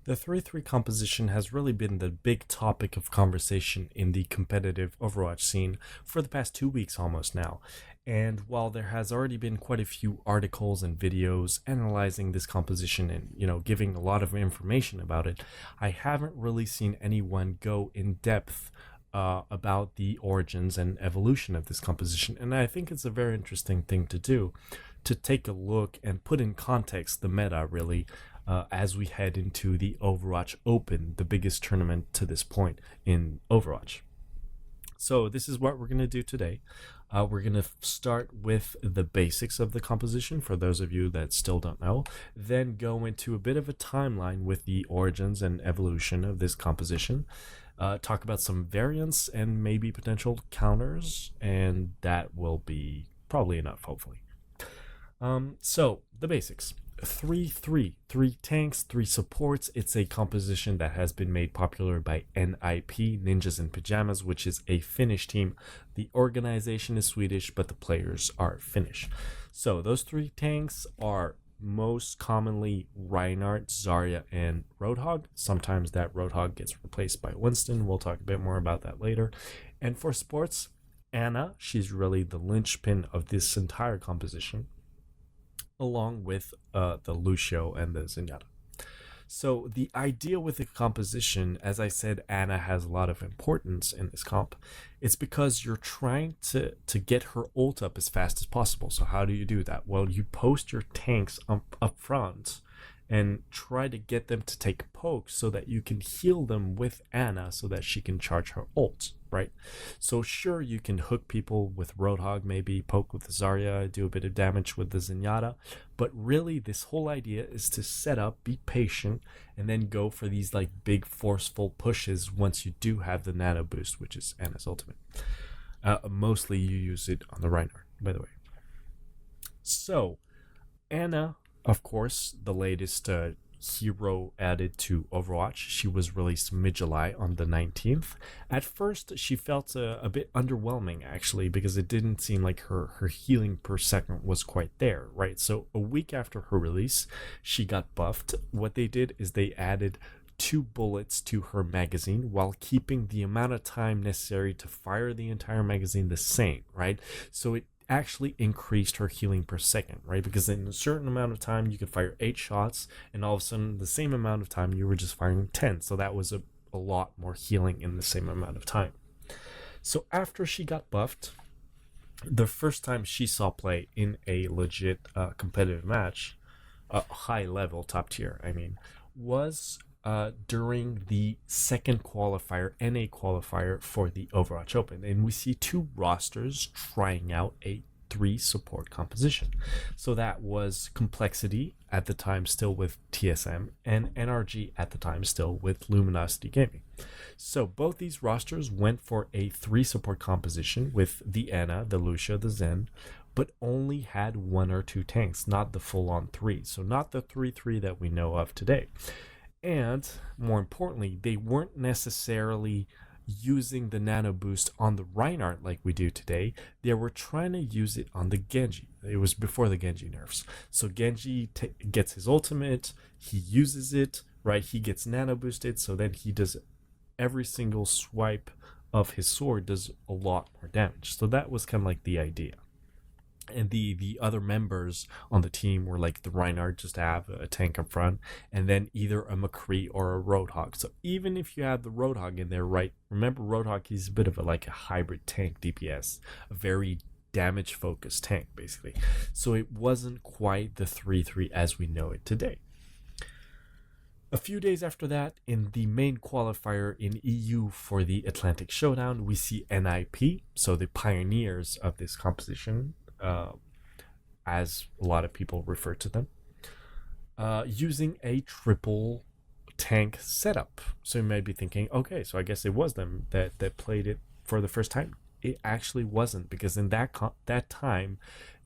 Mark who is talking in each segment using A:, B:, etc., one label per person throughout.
A: The 3-3 composition has really been the big topic of conversation in the competitive Overwatch scene for the past 2 weeks almost now. And while there has already been quite a few articles and videos analyzing this composition and, giving a lot of information about it, I haven't really seen anyone go in depth about the origins and evolution of this composition. And I think it's a very interesting thing to do, to take a look and put in context the meta, really, as we head into the Overwatch Open, the biggest tournament to this point in Overwatch. So this is what we're going to do today. We're going to start with the basics of the composition for those of you that still don't know, then go into a bit of a timeline with the origins and evolution of this composition, talk about some variants and maybe potential counters, and that will be probably enough, hopefully. So the basics. 3-3, 3 tanks, 3 supports. It's a composition that has been made popular by NIP, Ninjas in Pajamas, which is a Finnish team. The organization is Swedish, but the players are Finnish. So those 3 tanks are most commonly Reinhardt, Zarya, and Roadhog. Sometimes that Roadhog gets replaced by Winston. We'll talk a bit more about that later. And for sports, Anna, she's really the linchpin of this entire composition, along with the Lucio and the Zenyatta. So the idea with the composition, as I said, Anna has a lot of importance in this comp. It's because you're trying to get her ult up as fast as possible. So how do you do that? Well, you post your tanks up front and try to get them to take pokes so that you can heal them with Anna so that she can charge her ult, right? So sure, you can hook people with Roadhog, maybe poke with the Zarya, do a bit of damage with the Zenyatta, but really this whole idea is to set up, be patient, and then go for these like big forceful pushes once you do have the nano boost, which is Anna's ultimate. Mostly you use it on the Reinhardt, by the way. So Anna, of course, the latest hero added to Overwatch. She was released mid-July on the 19th. At first, she felt a bit underwhelming, actually, because it didn't seem like her healing per second was quite there, right? So a week after her release, she got buffed. What they did is they added 2 bullets to her magazine while keeping the amount of time necessary to fire the entire magazine the same, right? So it actually increased her healing per second, right? Because in a certain amount of time you could fire 8 shots, and all of a sudden the same amount of time you were just firing 10. So that was a lot more healing in the same amount of time. So after she got buffed, the first time she saw play in a legit competitive match, high level, top tier, I mean, was during the second qualifier, NA qualifier for the Overwatch Open. And we see 2 rosters trying out a 3 support composition. So that was Complexity at the time still with TSM, and NRG at the time still with Luminosity Gaming. So both these rosters went for a 3 support composition with the Anna, the Lucia, the Zen, but only had 1 or 2 tanks, not the full-on 3. So not the 3-3 that we know of today. And more importantly, they weren't necessarily using the nano boost on the Reinhardt like we do today. They were trying to use it on the Genji. It was before the Genji nerfs. So Genji gets his ultimate, he uses it, right? He gets nano boosted, so then he does every single swipe of his sword does a lot more damage. So that was kind of like the idea. And the other members on the team were like the Reinhardt, just to have a tank up front, and then either a McCree or a Roadhog. So even if you have the Roadhog in there, right, remember Roadhog, he's a bit of a hybrid tank DPS, a very damage focused tank basically. So it wasn't quite the 3-3 as we know it today. A few days after that, in the main qualifier in EU for the Atlantic Showdown, we see NIP, so the pioneers of this composition, as a lot of people refer to them, using a triple tank setup. So you may be thinking, okay, so I guess it was them that played it for the first time. It actually wasn't, because in that time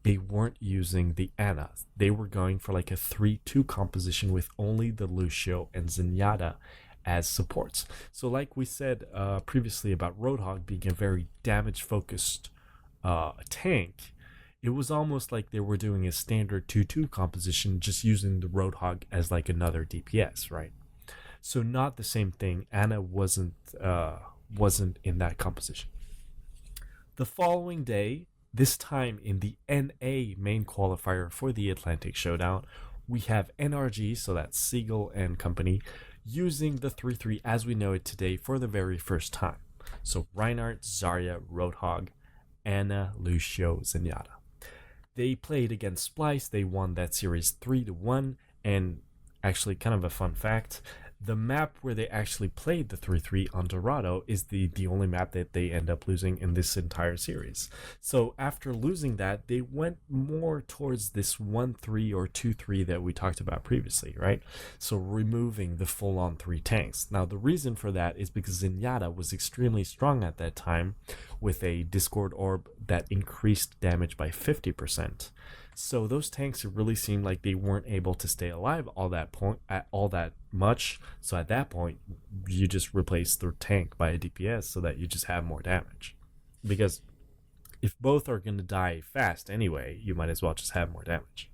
A: they weren't using the Anna. They were going for like a 3-2 composition with only the Lucio and Zenyatta as supports. So like we said previously about Roadhog being a very damage focused tank, it was almost like they were doing a standard 2-2 composition, just using the Roadhog as like another DPS, right? So not the same thing. Anna wasn't in that composition. The following day, this time in the NA main qualifier for the Atlantic Showdown, we have NRG, so that's Siegel and company, using the 3-3 as we know it today for the very first time. So Reinhardt, Zarya, Roadhog, Anna, Lucio, Zenyatta. They played against Splice. They won that series 3-1. And actually, kind of a fun fact, the map where they actually played the 3-3 on Dorado is the only map that they end up losing in this entire series. So after losing that, they went more towards this 1-3 or 2-3 that we talked about previously, right? So removing the full-on 3 tanks. Now, the reason for that is because Zenyatta was extremely strong at that time with a Discord orb that increased damage by 50%. So those tanks really seemed like they weren't able to stay alive all that much. So at that point, you just replace the tank by a DPS so that you just have more damage. Because if both are going to die fast anyway, you might as well just have more damage.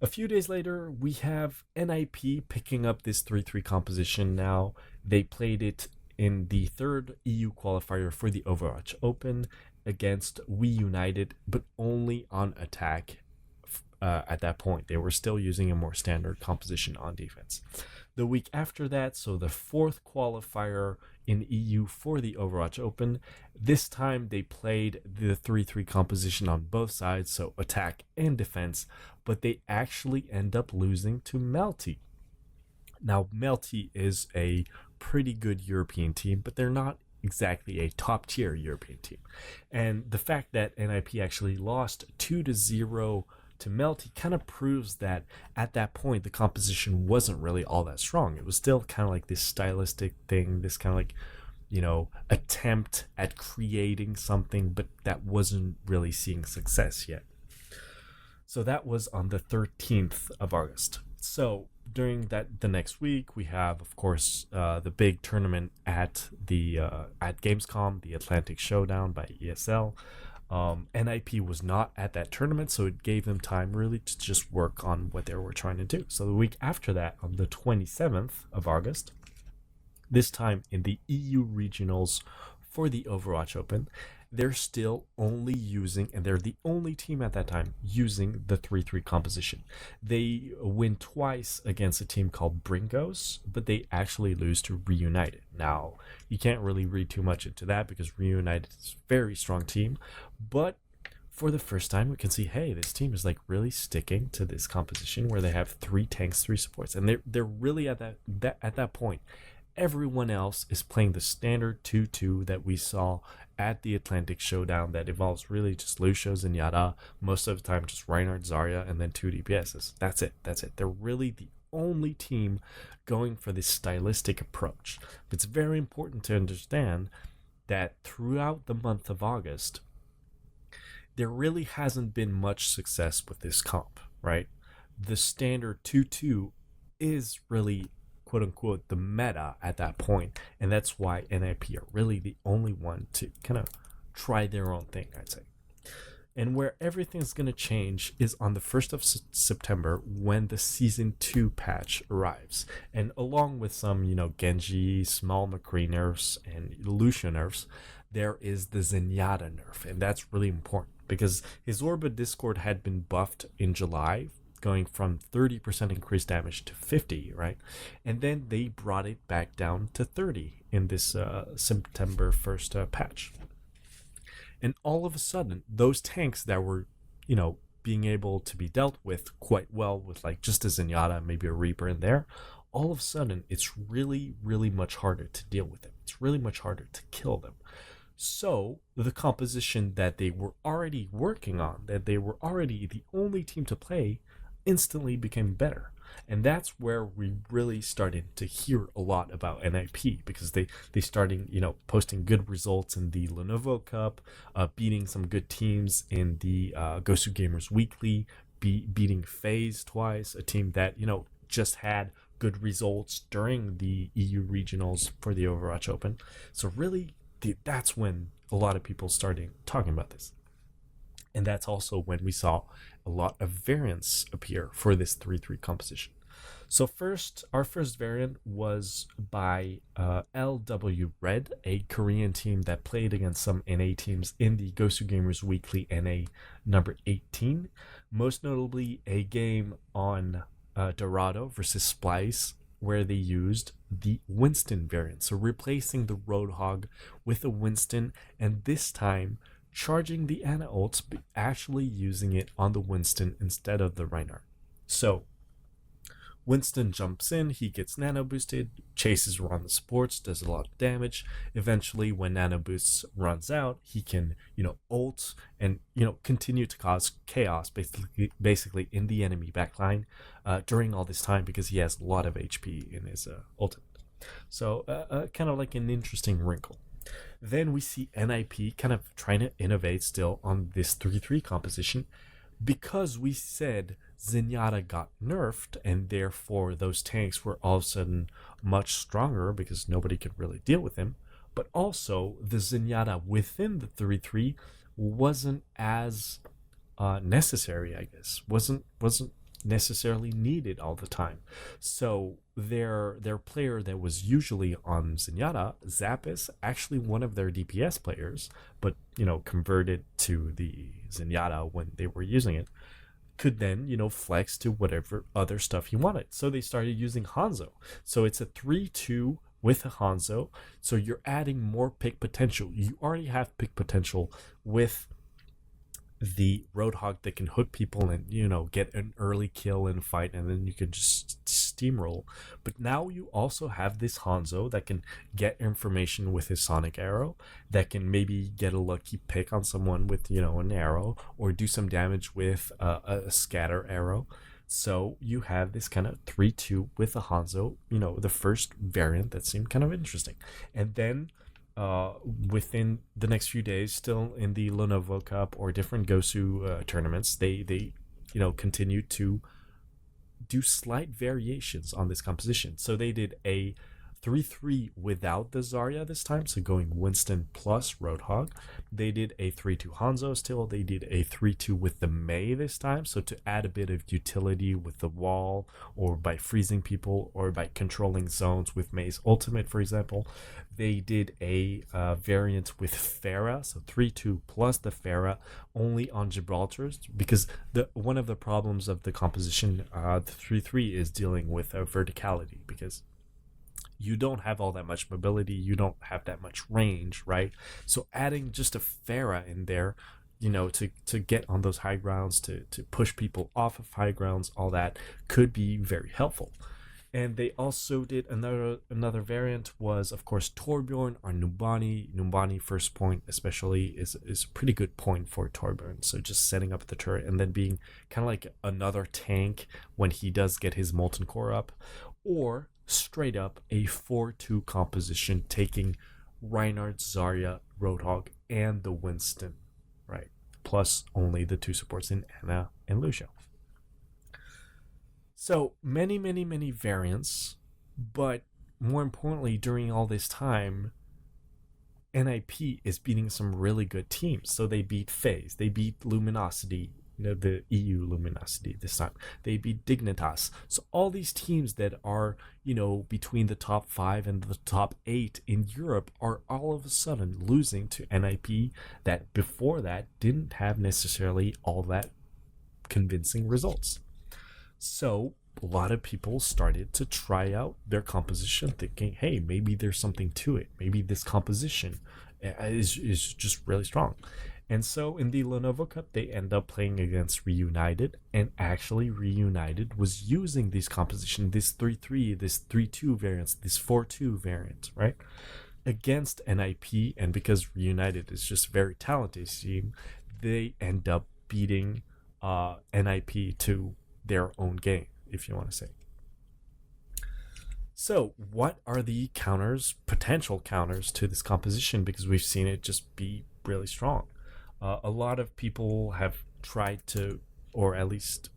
A: A few days later, we have NIP picking up this 3-3 composition now. They played it in the third EU qualifier for the Overwatch Open against We United, but only on attack. At that point, they were still using a more standard composition on defense. The week after that, so the fourth qualifier in EU for the Overwatch Open, this time they played the 3-3 composition on both sides, so attack and defense, but they actually end up losing to Melty. Now, Melty is a pretty good European team, but they're not exactly a top tier European team. And the fact that NIP actually lost 2-0 to Melty kind of proves that at that point the composition wasn't really all that strong. It was still kind of like this stylistic thing, this kind of like, attempt at creating something, but that wasn't really seeing success yet. So that was on the 13th of August. So during the next week, we have, of course, the big tournament at Gamescom, the Atlantic Showdown by ESL. NIP was not at that tournament, so it gave them time really to just work on what they were trying to do. So the week after that, on the 27th of August, this time in the EU regionals for the Overwatch Open, they're still only using, and they're the only team at that time using the 3-3 composition. They win twice against a team called Brinkos, but they actually lose to Reunited. Now, you can't really read too much into that because Reunited is a very strong team, but for the first time we can see, hey, this team is like really sticking to this composition where they have 3 tanks, 3 supports, and they're really at that point. Everyone else is playing the standard 2-2 that we saw at the Atlantic Showdown that involves really just Lucio, Zenyatta, most of the time just Reinhardt, Zarya, and then 2 DPSs. That's it. They're really the only team going for this stylistic approach. But it's very important to understand that throughout the month of August, there really hasn't been much success with this comp, right? The standard 2-2 is really quote unquote the meta at that point, and that's why NIP are really the only one to kind of try their own thing, I'd say. And where everything's going to change is on the 1st of September when the Season 2 patch arrives. And along with some, Genji, small McCree nerfs, and Lucio nerfs, there is the Zenyatta nerf. And that's really important because his Orbit Discord had been buffed in July, going from 30% increased damage to 50, right? And then they brought it back down to 30 in this September 1st patch. And all of a sudden, those tanks that were, being able to be dealt with quite well with like just a Zenyatta, maybe a Reaper in there, all of a sudden, it's really, really much harder to deal with them. It's really much harder to kill them. So the composition that they were already working on, that they were already the only team to play, instantly became better. And that's where we really started to hear a lot about NIP because they started posting good results in the Lenovo Cup, beating some good teams in the Gosu Gamers Weekly, beating FaZe twice, a team that just had good results during the EU regionals for the Overwatch Open. So really that's when a lot of people started talking about this. And that's also when we saw a lot of variants appear for this 3-3 composition. So first, our first variant was by LW Red, a Korean team that played against some NA teams in the Gosu Gamers Weekly NA number 18. Most notably, a game on Dorado versus Splice, where they used the Winston variant. So replacing the Roadhog with a Winston, and this time charging the Ana ults, but actually using it on the Winston instead of the Reinhardt. So Winston jumps in, he gets nano boosted, chases around the supports, does a lot of damage. Eventually, when nano boosts runs out, he can, ult and, continue to cause chaos basically in the enemy backline during all this time, because he has a lot of HP in his ultimate. So kind of like an interesting wrinkle. Then we see NIP kind of trying to innovate still on this 3-3 composition, because we said Zenyatta got nerfed, and therefore those tanks were all of a sudden much stronger because nobody could really deal with him. But also, the Zenyatta within the 3-3 wasn't as necessary, I guess. Wasn't necessarily needed all the time. So their player that was usually on Zenyatta, Zappis, actually one of their DPS players, but converted to the Zenyatta when they were using it, could then flex to whatever other stuff he wanted. So they started using Hanzo. So it's a 3-2 with a Hanzo. So you're adding more pick potential. You already have pick potential with the Roadhog that can hook people and get an early kill in a fight, and then you can just steamroll. But now you also have this Hanzo that can get information with his Sonic Arrow, that can maybe get a lucky pick on someone with an arrow, or do some damage with a scatter arrow. So you have this kind of 3-2 with a Hanzo, the first variant that seemed kind of interesting. And then within the next few days, still in the Lenovo Cup or different Gosu tournaments, they continue to do slight variations on this composition. So they did a 3-3 without the Zarya this time, so going Winston plus Roadhog. They did a 3-2 Hanzo still. They did a 3-2 with the Mei this time, so to add a bit of utility with the wall, or by freezing people, or by controlling zones with Mei's ultimate, for example. They did a variant with Pharah, so 3-2 plus the Pharah, only on Gibraltar, because one of the problems of the composition, the 3-3, is dealing with verticality, because you don't have all that much mobility, you don't have that much range, right? So adding just a Pharah in there, to get on those high grounds, to push people off of high grounds, all that could be very helpful. And they also did another variant was, of course, Torbjorn or Numbani. Numbani first point especially is a pretty good point for Torbjorn. So just setting up the turret and then being kind of like another tank when he does get his Molten Core up, or straight up a 4-2 composition, taking Reinhardt, Zarya, Roadhog, and the Winston, right? Plus only the two supports in Ana and Lucio. So many variants, but more importantly, during all this time, NIP is beating some really good teams. So they beat FaZe, they beat Luminosity, the EU Luminosity this time. They beat Dignitas. So all these teams that are, between the top 5 and the top 8 in Europe are all of a sudden losing to NIP that before that didn't have necessarily all that convincing results. So a lot of people started to try out their composition, thinking, hey, maybe there's something to it. Maybe this composition is just really strong. And so in the Lenovo Cup, they end up playing against Reunited, and actually Reunited was using this composition, this 3-3, this 3-2 variants, this 4-2 variant, right, against NIP. And because Reunited is just a very talented team, they end up beating NIP to their own game, if you want to say. So what are the potential counters to this composition? Because we've seen it just be really strong. A lot of people have tried to, or at least,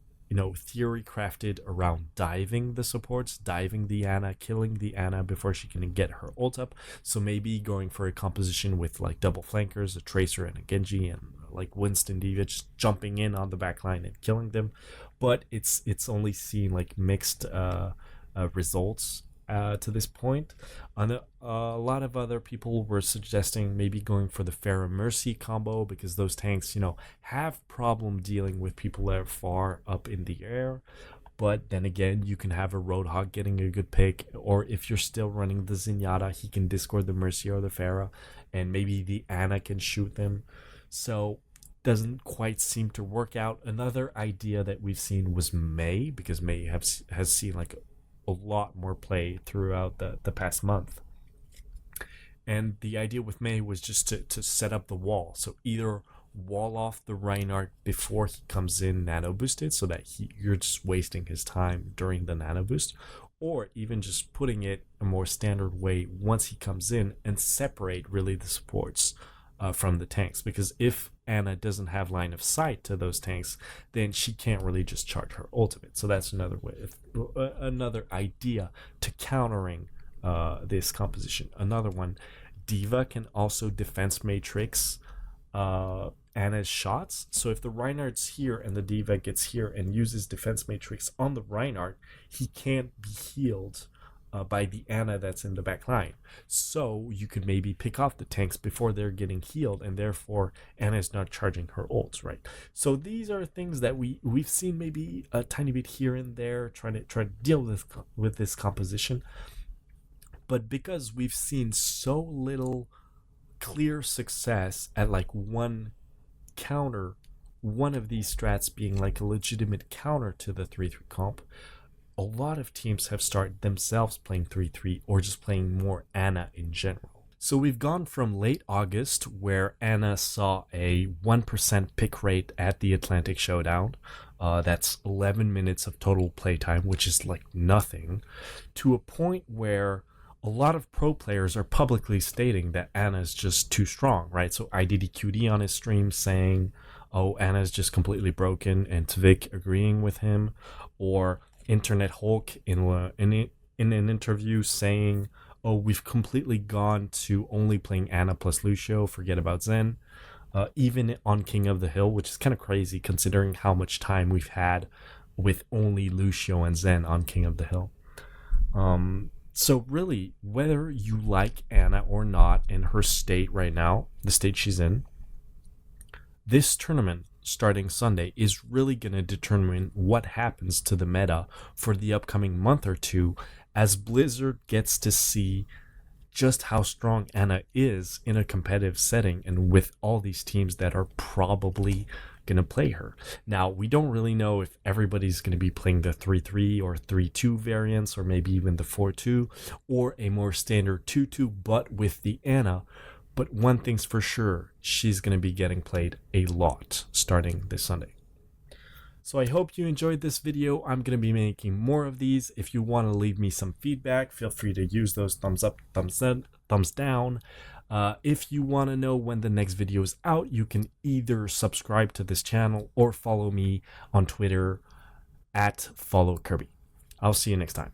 A: theory crafted around diving the supports, diving the Ana, killing the Ana before she can get her ult up. So maybe going for a composition with like double flankers, a Tracer and a Genji, and like Winston D.Va just jumping in on the back line and killing them. But it's only seen like mixed results to this point. A lot of other people were suggesting maybe going for the Pharah Mercy combo, because those tanks, have problem dealing with people that are far up in the air. But then again, you can have a Roadhog getting a good pick, or if you're still running the Zenyatta, he can discord the Mercy or the Pharah, and maybe the Ana can shoot them. So doesn't quite seem to work out. Another idea that we've seen was Mei, because Mei has seen like a lot more play throughout the past month. And the idea with Mei was just to set up the wall. So either wall off the Reinhardt before he comes in nano boosted, so that you're just wasting his time during the nano boost, or even just putting it a more standard way once he comes in and separate really the supports from the tanks. Because if Ana doesn't have line of sight to those tanks, then she can't really just charge her ultimate. So that's another way, another idea to countering this composition. Another one, D.Va can also defense matrix Ana's shots. So if the Reinhardt's here and the D.Va gets here and uses defense matrix on the Reinhardt, he can't be healed by the Ana that's in the back line. So you could maybe pick off the tanks before they're getting healed, and therefore Ana is not charging her ults, right? So these are things that we've seen maybe a tiny bit here and there, trying to deal with this composition. But because we've seen so little clear success at like one of these strats being like a legitimate counter to the 3-3 comp, a lot of teams have started themselves playing 3-3 or just playing more Ana in general. So we've gone from late August, where Ana saw a 1% pick rate at the Atlantic Showdown, that's 11 minutes of total playtime, which is like nothing, to a point where a lot of pro players are publicly stating that Ana is just too strong, right? So IDDQD on his stream saying, oh, Ana is just completely broken, and Tvik agreeing with him, or Internet Hulk in an interview saying, oh, we've completely gone to only playing Ana plus Lucio, forget about Zen. Even on King of the Hill, which is kind of crazy considering how much time we've had with only Lucio and Zen on King of the Hill. So really, whether you like Ana or not in her state right now, the state she's in, this tournament starting Sunday is really going to determine what happens to the meta for the upcoming month or two, as Blizzard gets to see just how strong Ana is in a competitive setting and with all these teams that are probably going to play her. Now, we don't really know if everybody's going to be playing the 3-3 or 3-2 variants, or maybe even the 4-2, or a more standard 2-2 but with the Ana. But one thing's for sure, she's going to be getting played a lot starting this Sunday. So I hope you enjoyed this video. I'm going to be making more of these. If you want to leave me some feedback, feel free to use those thumbs up, thumbs down. If you want to know when the next video is out, you can either subscribe to this channel or follow me on Twitter @followkirby. I'll see you next time.